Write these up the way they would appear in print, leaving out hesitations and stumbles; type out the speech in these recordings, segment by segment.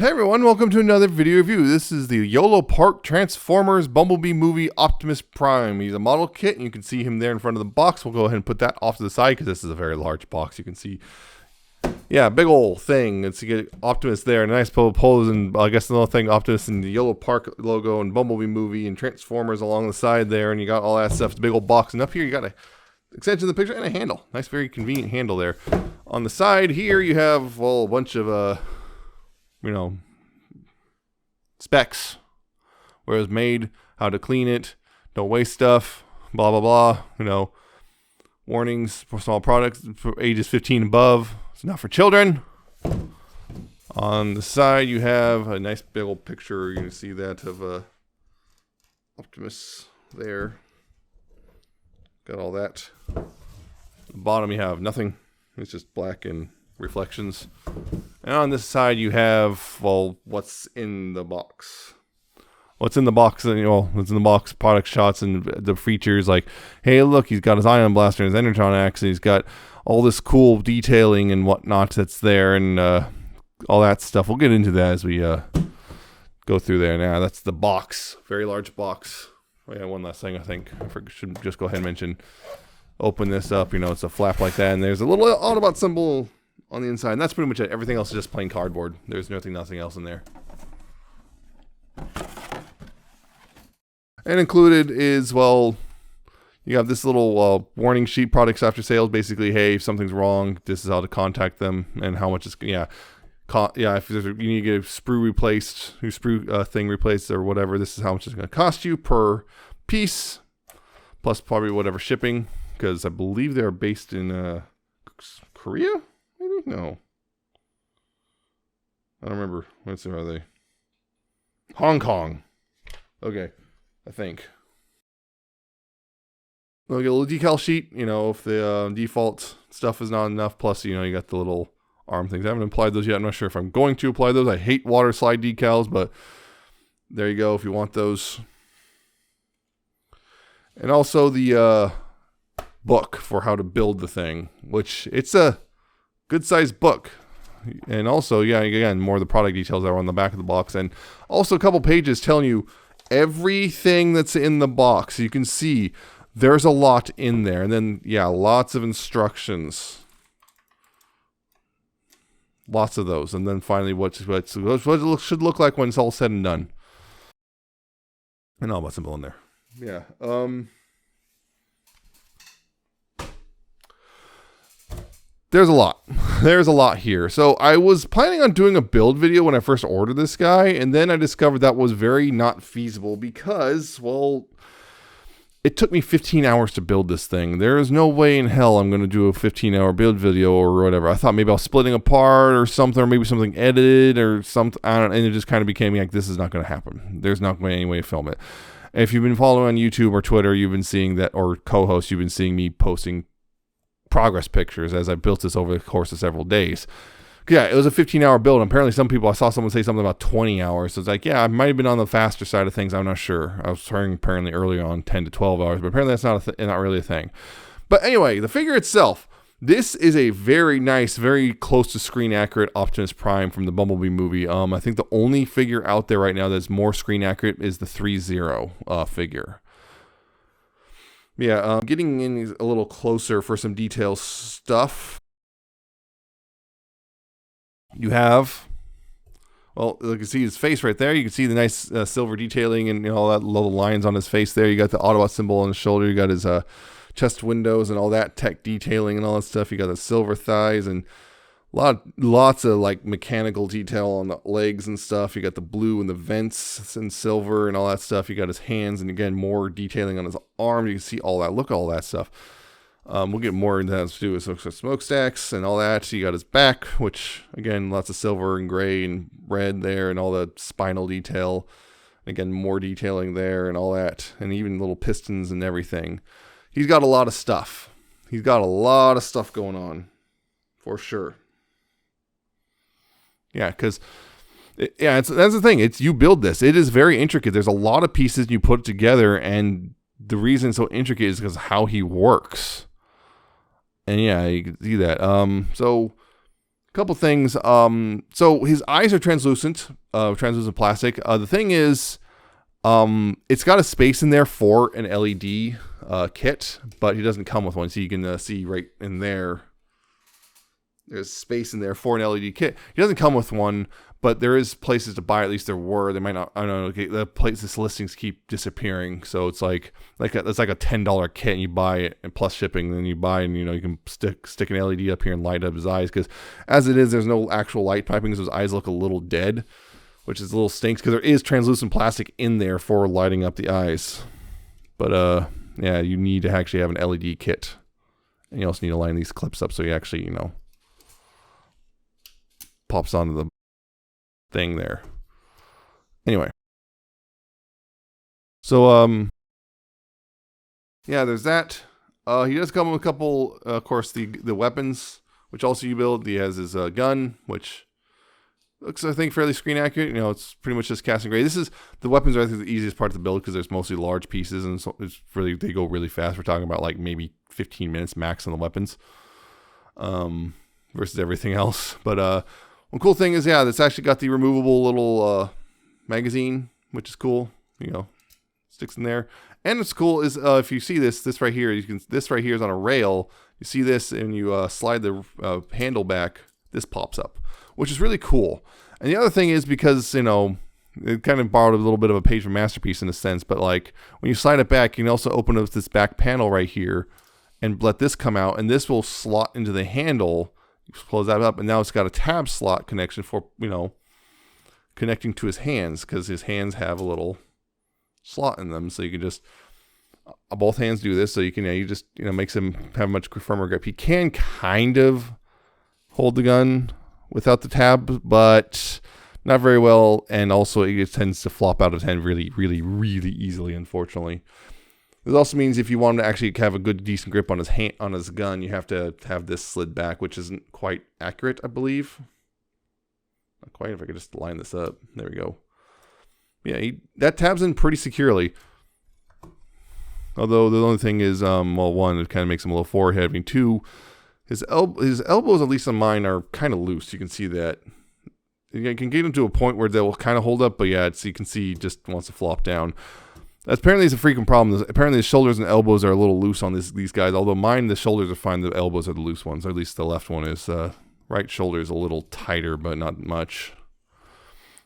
Hey everyone, welcome to another video review. This is the Yolopark Transformers Bumblebee movie Optimus Prime. He's a model kit and you can see him there in front of the box. We'll go ahead and put that off to the side because this is a very large box. You can see, yeah, big old thing. It's to get Optimus there, a nice pose, and I guess another thing, Optimus and the Yolopark logo and Bumblebee movie and Transformers along the side there, and you got all that stuff. It's a big old box, and up here you got a extension of the picture and a handle. Nice, very convenient handle there. On the side here you have, well, a bunch of specs, where it was made, how to clean it, don't waste stuff, blah blah blah. Warnings for small products for ages 15 and above. It's not for children. On the side you have a nice big old picture. You can see that of Optimus there. Got all that. At the bottom you have nothing. It's just black and reflections. And on this side you have, well, what's in the box. What's in the box, what's in the box, product shots and the features, like, hey, look, he's got his ion blaster and his energon axe, and he's got all this cool detailing and whatnot that's there, and all that stuff. We'll get into that as we go through there. Now, that's the box. Very large box. Oh yeah, one last thing I think I should just go ahead and mention. Open this up, it's a flap like that, and there's a little Autobot symbol on the inside, and that's pretty much it. Everything else is just plain cardboard. There's nothing else in there. And included is, well, you have this little warning sheet, products after sales. Basically, hey, if something's wrong, this is how to contact them, and how much is, if you need to get a sprue replaced, thing replaced or whatever, this is how much it's going to cost you per piece, plus probably whatever shipping, because I believe they're based in Korea. Maybe? No. I don't remember. Let's see, are they? Hong Kong. Okay. I think. We'll get a little decal sheet, if the default stuff is not enough. Plus, you got the little arm things. I haven't applied those yet. I'm not sure if I'm going to apply those. I hate water slide decals, but there you go if you want those. And also the book for how to build the thing, which it's a good sized book. And also, yeah, again, more of the product details that are on the back of the box, and also a couple pages telling you everything that's in the box. You can see there's a lot in there, and then, yeah, lots of instructions, lots of those, and then finally what it should look like when it's all said and done, and all about symbol in there. Yeah. There's a lot. There's a lot here. So I was planning on doing a build video when I first ordered this guy, and then I discovered that was very not feasible because, well, it took me 15 hours to build this thing. There is no way in hell I'm going to do a 15-hour build video or whatever. I thought maybe I was splitting apart or something, or maybe something edited or something. I don't know, and it just kind of became like, this is not going to happen. There's not going to be any way to film it. If you've been following on YouTube or Twitter, you've been seeing that, or co-host, you've been seeing me posting progress pictures as I built this over the course of several days. Yeah, it was a 15-hour build. Apparently I saw someone say something about 20 hours. So it's like, yeah, I might have been on the faster side of things. I'm not sure. I was hearing apparently earlier on 10 to 12 hours, but apparently that's not really a thing. But anyway, the figure itself, this is a very nice, very close to screen accurate Optimus Prime from the Bumblebee movie. I think the only figure out there right now that's more screen accurate is the 3-0 figure. Yeah, getting in a little closer for some detail stuff. You have, well, you can see his face right there. You can see the nice silver detailing and all that little lines on his face there. You got the Autobot symbol on his shoulder. You got his chest windows and all that tech detailing and all that stuff. You got the silver thighs and lots of like mechanical detail on the legs and stuff. You got the blue and the vents and silver and all that stuff. You got his hands, and again, more detailing on his arm. You can see all that. Look at all that stuff. We'll get more into that to do with smokestacks and all that. You got his back, which again, lots of silver and gray and red there, and all the spinal detail. Again, more detailing there and all that, and even little pistons and everything. He's got a lot of stuff. He's got a lot of stuff going on, for sure. Yeah, because that's the thing. It's, you build this. It is very intricate. There's a lot of pieces you put together, and the reason it's so intricate is because of how he works. And yeah, you can see that. So couple things. So his eyes are translucent, translucent plastic. The thing is, it's got a space in there for an LED kit, but he doesn't come with one. So you can see right in there. There's space in there for an LED kit. He doesn't come with one, but there is places to buy. At least there were. They might not. I don't know. Okay, the places listings keep disappearing. So it's like it's like a $10 kit, and you buy it, and plus shipping. Then you buy, and you can stick an LED up here and light up his eyes. Because as it is, there's no actual light piping, so his eyes look a little dead, which is a little stinks. Because there is translucent plastic in there for lighting up the eyes. But yeah, you need to actually have an LED kit, and you also need to line these clips up so you actually pops onto the thing there. Anyway, so yeah, there's that. He does come with a couple, of course, the weapons, which also you build. He has his gun, which looks, I think, fairly screen accurate. It's pretty much just casting gray. The weapons are, I think, the easiest part to build because there's mostly large pieces, and so they go really fast. We're talking about like maybe 15 minutes max on the weapons, versus everything else. But one cool thing is, yeah, it's actually got the removable little magazine, which is cool. Sticks in there. And what's cool is if you see this right here, this right here is on a rail. You see this, and you slide the handle back. This pops up, which is really cool. And the other thing is because it kind of borrowed a little bit of a page from Masterpiece in a sense, but like when you slide it back, you can also open up this back panel right here and let this come out, and this will slot into the handle. You close that up, and now it's got a tab slot connection for, connecting to his hands, because his hands have a little slot in them. So you can just, both hands do this. So you can, makes him have a much firmer grip. He can kind of hold the gun without the tab, but not very well. And also it tends to flop out of his hand really, really, really easily, unfortunately. This also means if you want him to actually have a good, decent grip on his gun, you have to have this slid back, which isn't quite accurate, I believe. Not quite. If I could just line this up, there we go. Yeah, that tabs in pretty securely. Although the only thing is, well, one, it kind of makes him a little forehead. I mean, two, his elbows, at least on mine, are kind of loose. You can see that. You can get him to a point where they will kind of hold up, but yeah, you can see he just wants to flop down. Apparently, it's a frequent problem. Apparently, the shoulders and elbows are a little loose on these guys. Although mine, the shoulders are fine. The elbows are the loose ones. Or at least the left one is. Right shoulder is a little tighter, but not much.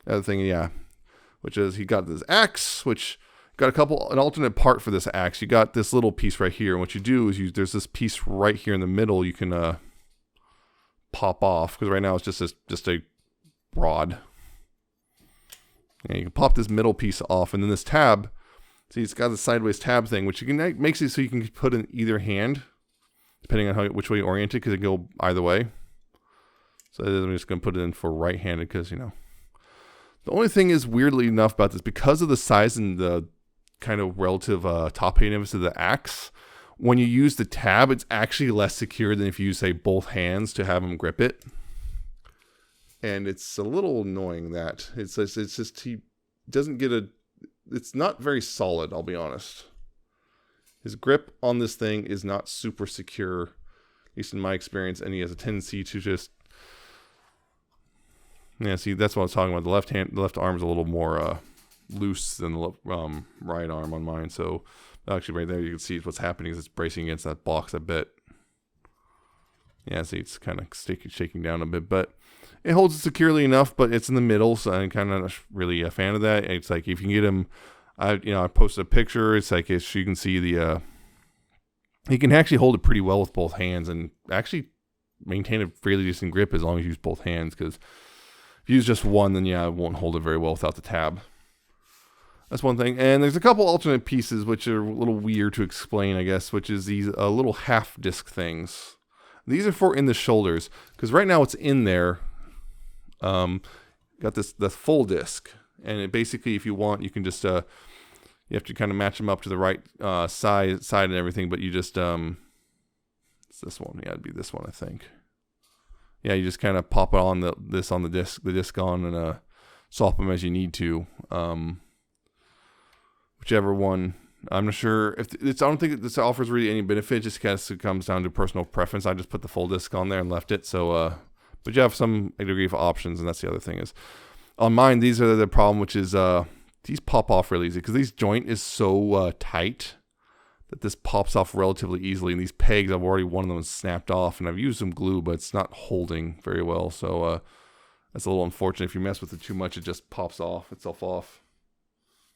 The other thing, yeah, which is he got this axe, which got an alternate part for this axe. You got this little piece right here. And what you do is there's this piece right here in the middle. You can pop off, because right now it's just a rod. And you can pop this middle piece off, and then this tab. See, it's got the sideways tab thing, which makes it so you can put in either hand, depending on which way you orient it, because it can go either way. So I'm just going to put it in for right-handed, because, The only thing is, weirdly enough about this, because of the size and the kind of relative top height of the axe, when you use the tab, it's actually less secure than if you use, say, both hands to have him grip it. And it's a little annoying that. It's just he doesn't get it's not very solid, I'll be honest. His grip on this thing is not super secure, at least in my experience, and he has a tendency to just... Yeah, see, that's what I was talking about. The left arm is a little more loose than the right arm on mine. So actually right there you can see what's happening is it's bracing against that box a bit. Yeah, see, it's kind of shaking down a bit, but it holds it securely enough, but it's in the middle, so I'm kind of not really a fan of that. It's like if you can get him, I posted a picture. It's like you can see he can actually hold it pretty well with both hands and actually maintain a fairly decent grip as long as you use both hands, because if you use just one, then yeah, it won't hold it very well without the tab. That's one thing. And there's a couple alternate pieces which are a little weird to explain, I guess, which is these little half disc things. These are for in the shoulders, because right now it's in there. Got the full disc, and it basically, if you want, you can just you have to kind of match them up to the right side and everything, but you just it's this one. Yeah, it'd be this one, I think. Yeah, you just kind of pop it on the disc on, and swap them as you need to. Whichever one. I'm not sure if I don't think this offers really any benefit. It just kind of comes down to personal preference. I just put the full disc on there and left it. So, But you have some degree of options, and that's the other thing is. On mine, these are the problem, which is these pop off really easy because this joint is so tight that this pops off relatively easily. And these pegs, I've already one of them snapped off, and I've used some glue, but it's not holding very well. So that's a little unfortunate. If you mess with it too much, it just pops itself off.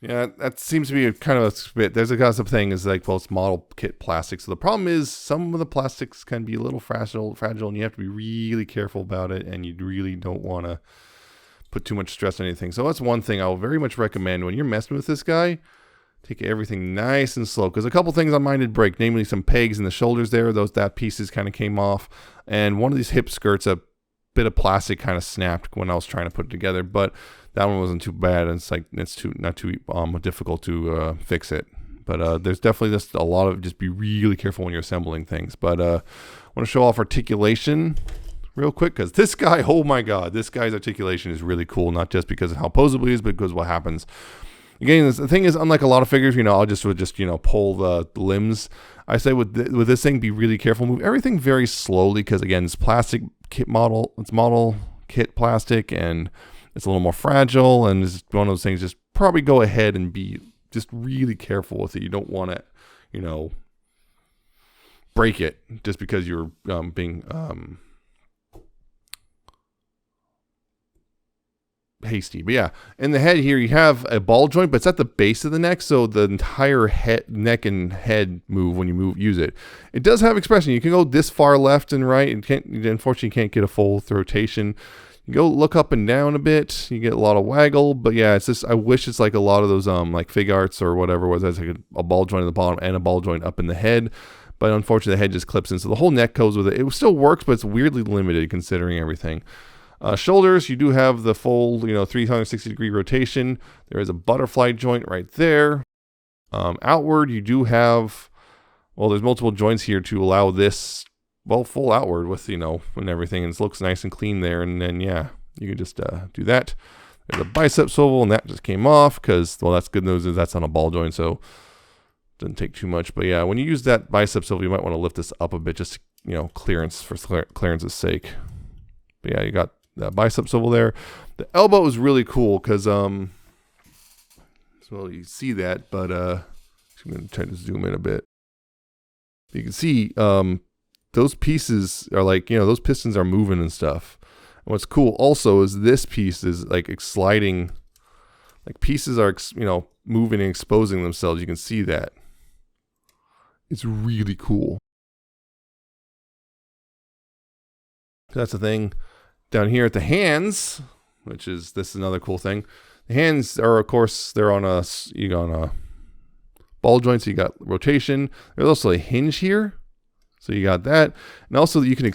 Yeah, that seems to be a kind of a bit. There's a gossip thing is like, well, it's model kit plastic. So the problem is some of the plastics can be a little fragile, and you have to be really careful about it, and you really don't want to put too much stress on anything. So that's one thing I will very much recommend when you're messing with this guy. Take everything nice and slow, because a couple things on mine did break, namely some pegs in the shoulders there. That pieces kind of came off, and one of these hip skirts, a bit of plastic kind of snapped when I was trying to put it together, but that one wasn't too bad. It's like not too difficult to fix it. But there's definitely just a lot of just be really careful when you're assembling things. But I want to show off articulation real quick, because this guy, oh my god, this guy's articulation is really cool. Not just because of how poseable he is, but because what happens. Again, the thing is, unlike a lot of figures, I'll just pull the limbs. I say with this thing, be really careful. Move everything very slowly, because again, it's plastic kit model. It's model kit plastic, and it's a little more fragile. And it's one of those things. Just probably go ahead and be just really careful with it. You don't want to, break it just because you're being hasty. But yeah, in the head here you have a ball joint, but it's at the base of the neck, so the entire neck and head move when you use it. It does have expression. You can go this far left and right, and unfortunately you can't get a full rotation. You go look up and down a bit, you get a lot of waggle. But yeah, it's just, I wish it's like a lot of those like fig arts or whatever, where there's like a ball joint at the bottom and a ball joint up in the head. But unfortunately the head just clips in, so the whole neck goes with it. It still works, but it's weirdly limited considering everything. Shoulders, you do have the full, 360-degree rotation. There is a butterfly joint right there. Outward, you do have, well, there's multiple joints here to allow this, well, full outward with, and everything. And it looks nice and clean there. And then, yeah, you can just do that. There's a bicep swivel, and that just came off because, well, that's good news. That's on a ball joint, so it doesn't take too much. But yeah, when you use that bicep swivel, you might want to lift this up a bit, just, clearance for clearance's sake. But yeah, you got that bicep swivel there. The elbow is really cool because well, you see that, but I'm going to try to zoom in a bit. You can see those pieces are like, those pistons are moving and stuff. And what's cool also is this piece is like sliding, like pieces are moving and exposing themselves. You can see that. It's really cool. That's the thing. Down here at the hands, which is, this is another cool thing. The hands are, of course, they're on a ball joint, so you got rotation. There's also a hinge here, so you got that. And also you can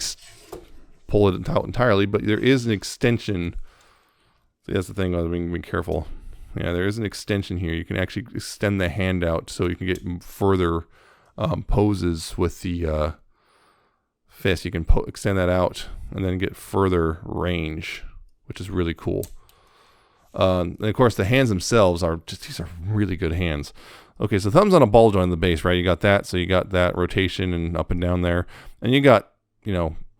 pull it out entirely, but there is an extension. So that's the thing, I mean, be careful. Yeah, there is an extension here. You can actually extend the hand out so you can get further poses with the fist. You can extend that out and then get further range, which is really cool. And of course the hands themselves are just, these are really good hands. Okay, so thumbs on a ball joint on the base, right? You got that, so you got that rotation and up and down there. And you got,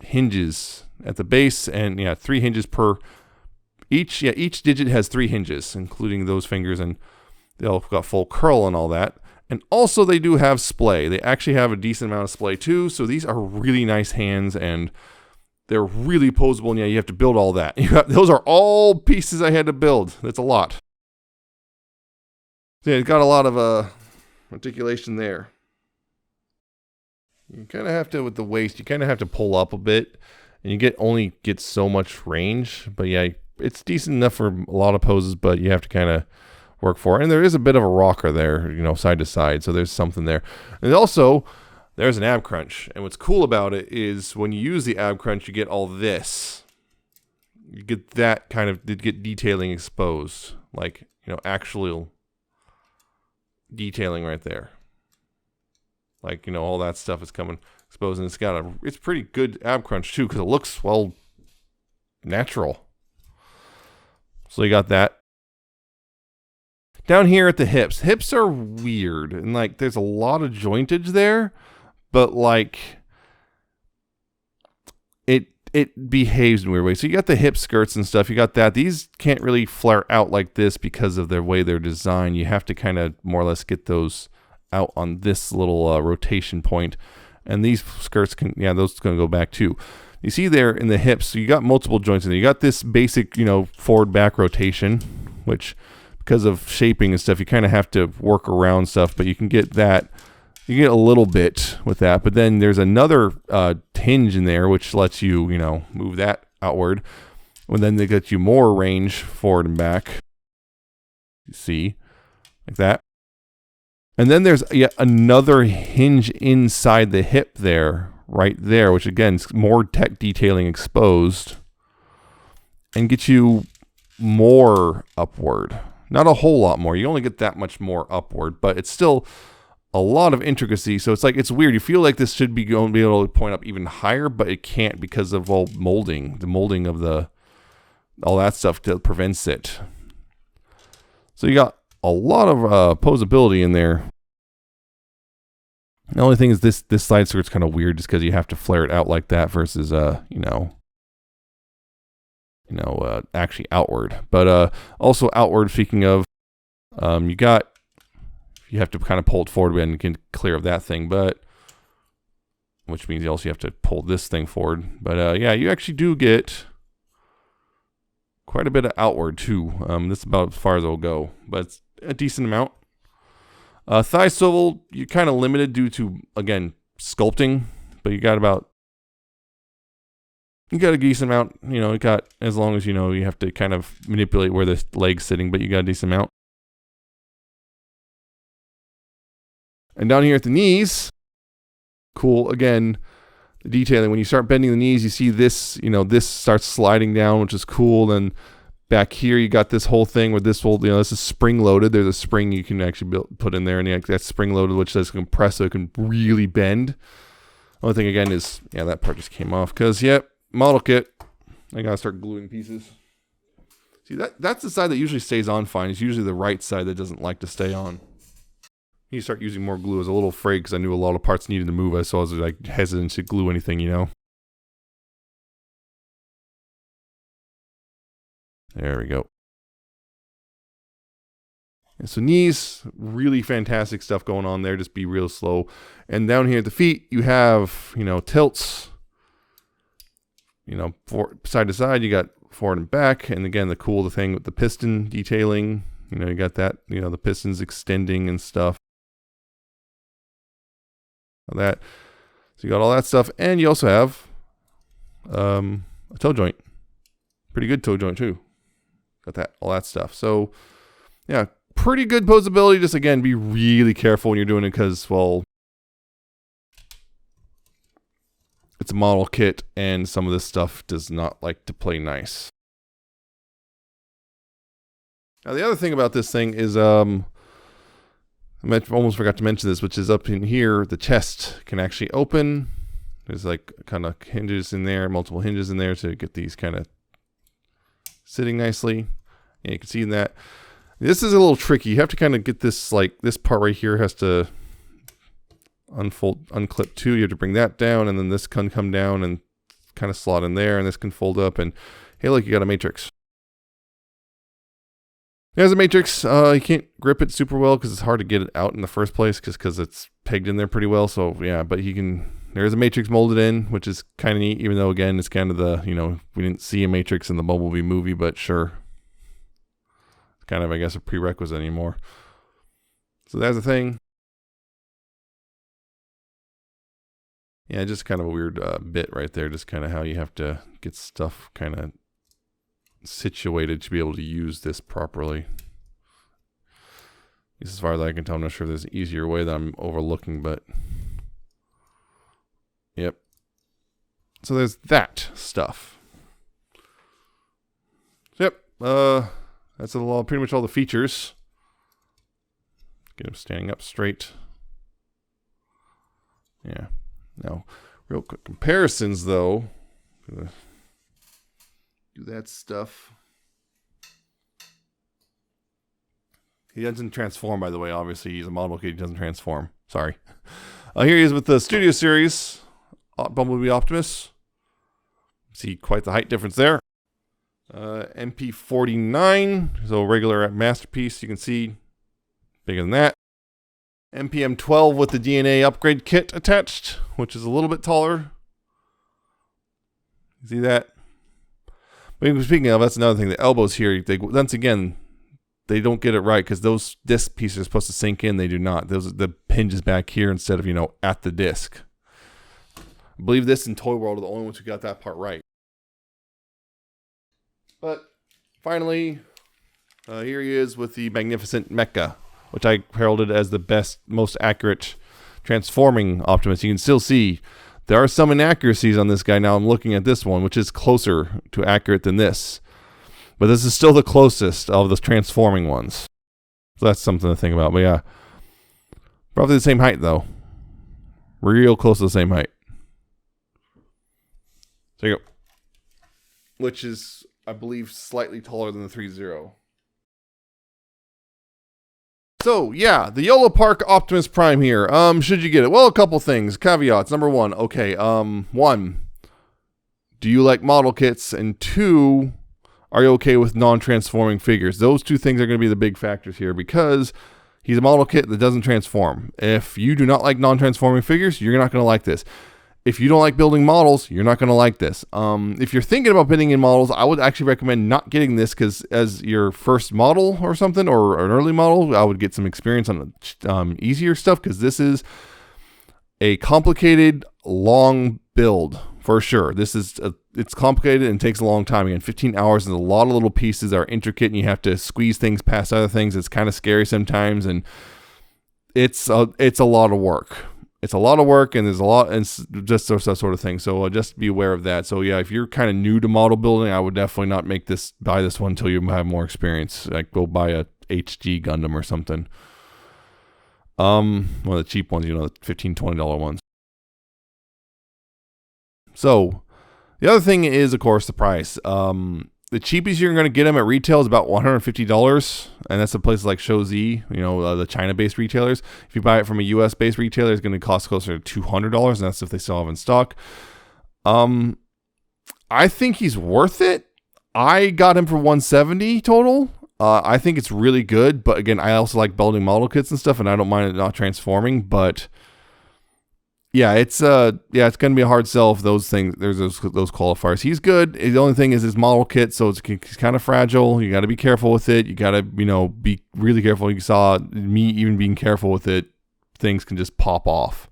hinges at the base, and yeah, 3 hinges per each. Yeah, each digit has 3 hinges, including those fingers, and they all got full curl and all that. And also they do have splay. They actually have a decent amount of splay too. So these are really nice hands, and they're really posable. And yeah, you have to build all that. Those are all pieces I had to build. That's a lot. So yeah, it's got a lot of articulation there. You kind of have to, with the waist, you kind of have to pull up a bit, and you only get so much range. But yeah, it's decent enough for a lot of poses, but you have to kind of work for it. And there is a bit of a rocker there, side to side, so there's something there. And also there's an ab crunch, and what's cool about it is when you use the ab crunch, you get all this, you get that kind of, get detailing exposed, like actual detailing right there, like all that stuff is coming exposed. And it's pretty good ab crunch too, because it looks, well, natural. So you got that. Down here at the hips. Hips are weird, and like there's a lot of jointage there, but like it behaves in weird ways. So you got the hip skirts and stuff. You got that. These can't really flare out like this because of the way they're designed. You have to kind of more or less get those out on this little rotation point. And these skirts can, yeah, those are going to go back too. You see there in the hips, so you got multiple joints in there. You got this basic, forward back rotation, which because of shaping and stuff, you kind of have to work around stuff, but you can get that. You get a little bit with that, but then there's another hinge in there which lets you, move that outward. And then they get you more range forward and back. You see, like that. And then there's yet another hinge inside the hip there, right there, which again is more tech detailing exposed and gets you more upward. Not a whole lot more. You only get that much more upward, but it's still a lot of intricacy. So it's weird. You feel like this should be going to be able to point up even higher, but it can't because of all molding. The molding of all that stuff that prevents it. So you got a lot of posability in there. The only thing is this side skirt's kind of weird just because you have to flare it out like that versus actually outward. But also outward, speaking of, you have to kind of pull it forward and get clear of that thing, but which means you also have to pull this thing forward. But yeah, you actually do get quite a bit of outward too. This is about as far as it'll go, but it's a decent amount. Thigh swivel, you're kind of limited due to, again, sculpting, but you got a decent amount. You got, as long as you have to kind of manipulate where the leg's sitting, but you got a decent amount. And down here at the knees, cool, again, the detailing. When you start bending the knees, you see this, this starts sliding down, which is cool. Then back here, you got this whole thing where this will, this is spring loaded. There's a spring you can actually put in there, and that's spring loaded, which does compress so it can really bend. Only thing, again, is, yeah, that part just came off because, yep, model kit. I got to start gluing pieces. See, that's the side that usually stays on fine. It's usually the right side that doesn't like to stay on. You start using more glue. I was a little afraid because I knew a lot of parts needed to move. So I was like hesitant to glue anything, There we go. And so knees, really fantastic stuff going on there. Just be real slow. And down here at the feet, you have, tilts. Side to side, you got forward and back. And again, the thing with the piston detailing, you got that, the pistons extending and stuff. That, so you got all that stuff, and you also have a toe joint, pretty good toe joint too. Got all that stuff. So yeah, pretty good posability. Just again, be really careful when you're doing it because, well, it's a model kit, and some of this stuff does not like to play nice. Now the other thing about this thing is I almost forgot to mention this, which is up in here, the chest can actually open. There's like kind of hinges in there, multiple hinges in there to get these kind of sitting nicely. Yeah, you can see that. This is a little tricky. You have to kind of get this, like this part right here has to unclip too. You have to bring that down, and then this can come down and kind of slot in there, and this can fold up, and hey, look, you got a matrix. There's a matrix. You can't grip it super well because it's hard to get it out in the first place because it's pegged in there pretty well. So yeah, but there's a matrix molded in, which is kind of neat, even though again, it's kind of the, we didn't see a matrix in the Bumblebee movie, but sure. It's kind of, I guess, a prerequisite anymore. So that's the thing. Yeah, just kind of a weird bit right there. Just kind of how you have to get stuff kind of situated to be able to use this properly. As far as I can tell, I'm not sure there's an easier way that I'm overlooking, but yep. So there's that stuff. Yep. That's pretty much all the features. Get him standing up straight. Yeah. Now, real quick comparisons though. Do that stuff. He doesn't transform, by the way. Obviously, he's a model kit. He doesn't transform. Sorry. Here he is with the Studio Series Bumblebee Optimus. See quite the height difference there. MP49, so regular masterpiece, you can see bigger than that. MPM12 with the DNA upgrade kit attached, which is a little bit taller. See that? But speaking of, that's another thing. The elbows here, once again, they don't get it right because those disc pieces are supposed to sink in. They do not. The hinge is back here instead of, at the disc. I believe this and Toy World are the only ones who got that part right. But finally, here he is with the magnificent mecha, which I heralded as the best, most accurate transforming Optimus. You can still see there are some inaccuracies on this guy. Now I'm looking at this one, which is closer to accurate than this. But this is still the closest of the transforming ones. So that's something to think about. But yeah, roughly the same height though. Real close to the same height. There you go. Which is, I believe, slightly taller than the 3-0. So, yeah, the Yolopark Optimus Prime here. Should you get it? Well, a couple things. Caveats. Number one, okay, one, do you like model kits? And two, are you okay with non-transforming figures? Those two things are going to be the big factors here because he's a model kit that doesn't transform. If you do not like non-transforming figures, you're not going to like this. If you don't like building models, you're not going to like this. If you're thinking about bidding in models, I would actually recommend not getting this because as your first model or something, or an early model, I would get some experience on easier stuff because this is a complicated, long build for sure. It's complicated and takes a long time. Again, 15 hours and a lot of little pieces that are intricate and you have to squeeze things past other things. It's kind of scary sometimes and it's a lot of work. It's a lot of work and there's a lot and just that sort of thing. So just be aware of that. So yeah, if you're kind of new to model building, I would definitely not buy this one until you have more experience. Like go buy a HG Gundam or something. One of the cheap ones, the $15, $20 ones. So the other thing is, of course, the price. The cheapest you're going to get them at retail is about $150, and that's at places like Shouzi, the China-based retailers. If you buy it from a US-based retailer, it's going to cost closer to $200, and that's if they still have in stock. I think he's worth it. I got him for $170 total. I think it's really good, but again, I also like building model kits and stuff, and I don't mind it not transforming, but yeah, it's going to be a hard sell if those things, there's those qualifiers. He's good. The only thing is his model kit, so it's kind of fragile. You got to be careful with it. You got to, be really careful. You saw me even being careful with it. Things can just pop off.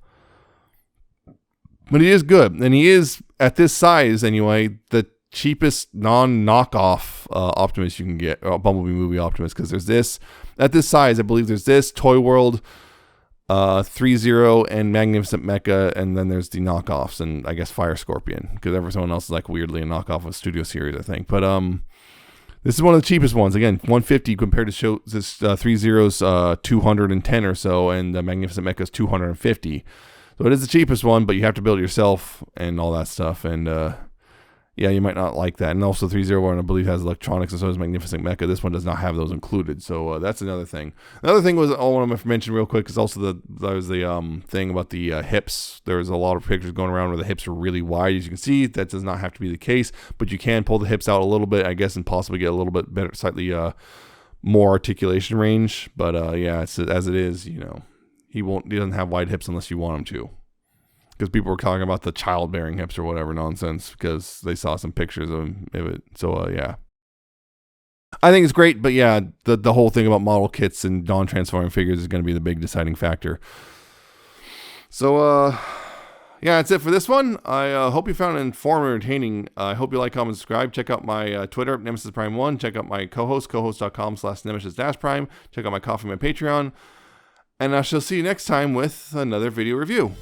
But he is good, and he is, at this size anyway, the cheapest non-knockoff Optimus you can get, Bumblebee movie Optimus, because there's this, at this size, I believe there's this, Toy World, 3-0 and Magnificent Mecha, and then there's the knockoffs and I guess Fire Scorpion because everyone else is like weirdly a knockoff of Studio Series, I think. But this is one of the cheapest ones. Again, $150 compared to this 3-0's 210 or so, and the Magnificent Mecha's $250. So it is the cheapest one, but you have to build it yourself and all that stuff. And yeah, you might not like that. And also 3-0, I believe, has electronics, and so does Magnificent Mecha. This one does not have those included. So that's another thing. Another thing was, I want to mention real quick, is also there was the thing about the hips. There's a lot of pictures going around where the hips are really wide. As you can see, that does not have to be the case, but you can pull the hips out a little bit, I guess, and possibly get a little bit better, slightly more articulation range. But yeah, it's, as it is, he doesn't have wide hips unless you want him to. Because people were talking about the childbearing hips or whatever nonsense because they saw some pictures of it. So, yeah. I think it's great, but yeah, the whole thing about model kits and non-transforming figures is going to be the big deciding factor. So, yeah, that's it for this one. I hope you found it informative and entertaining. I hope you like, comment, subscribe. Check out my Twitter, Nemesis Prime 1. Check out my co-host, cohost.com/Nemesis-Prime. Check out my Coffee, my Patreon. And I shall see you next time with another video review.